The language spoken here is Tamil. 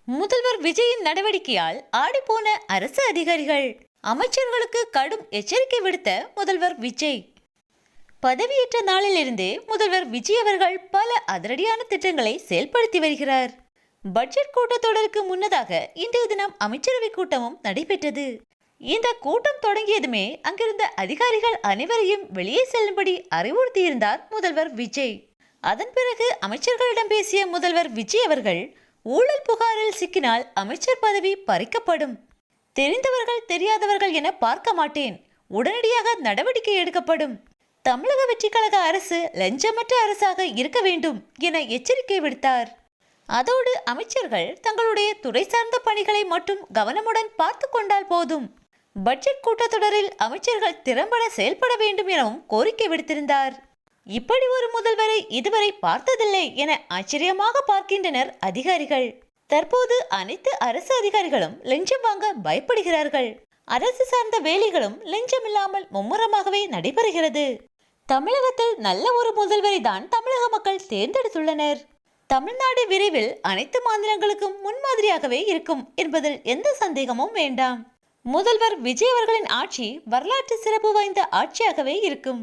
முதல்வர் விஜயின் நடவடிக்கையால் ஆடிப்போன அரசு அதிகாரிகள், அமைச்சர்களுக்கு கடும் எச்சரிக்கை விடுத்த முதல்வர் விஜய். பதவியேற்ற நாளிலிருந்தே முதல்வர் விஜய் அவர்கள் பல அதிரடியான திட்டங்களை செயல்படுத்தி வருகிறார். பட்ஜெட் கூட்டத்தொடருக்கு முன்னதாக இன்றைய தினம் அமைச்சரவை கூட்டமும் நடைபெற்றது. இந்த கூட்டம் தொடங்கியதுமே அங்கிருந்த அதிகாரிகள் அனைவரையும் வெளியே செல்லும்படி அறிவுறுத்தியிருந்தார் முதல்வர் விஜய். அதன் பிறகு அமைச்சர்களிடம் பேசிய முதல்வர் விஜய் அவர்கள், ஊழல் புகாரில் சிக்கினால் அமைச்சர் பதவி பறிக்கப்படும். தெரிந்தவர்கள் தெரியாதவர்கள் என பார்க்க மாட்டேன். உடனடியாக நடவடிக்கை எடுக்கப்படும். தமிழக வெற்றிக் கழக அரசு லஞ்சமற்ற அரசாக இருக்க வேண்டும் என எச்சரிக்கை விடுத்தார். அதோடு அமைச்சர்கள் தங்களுடைய துறை சார்ந்த பணிகளை மட்டும் கவனமுடன் பார்த்து கொண்டால் போதும். பட்ஜெட் கூட்டத்தொடரில் அமைச்சர்கள் திறம்பட செயல்பட வேண்டும் எனவும் கோரிக்கை விடுத்திருந்தார். இப்படி ஒரு முதல்வரை இதுவரை பார்த்ததில்லை என ஆச்சரியமாக பார்க்கின்றனர் அதிகாரிகள். தற்போது அனைத்து அரசு அதிகாரிகளும் லஞ்சம் வாங்க பயப்படுகிறார்கள். அரசு சார்ந்த வேலைகளும் லஞ்சமில்லாமல் மும்முரமாகவே நடைபெறுகிறது. தமிழகத்தில் நல்ல ஒரு முதல்வரை தான் தமிழக மக்கள் தேர்ந்தெடுத்துள்ளனர். தமிழ்நாடு விரைவில் அனைத்து மாநிலங்களுக்கும் முன்மாதிரியாகவே இருக்கும் என்பதில் எந்த சந்தேகமும் வேண்டாம். முதல்வர் விஜய் அவர்களின் ஆட்சி வரலாற்று சிறப்பு வாய்ந்த ஆட்சியாகவே இருக்கும்.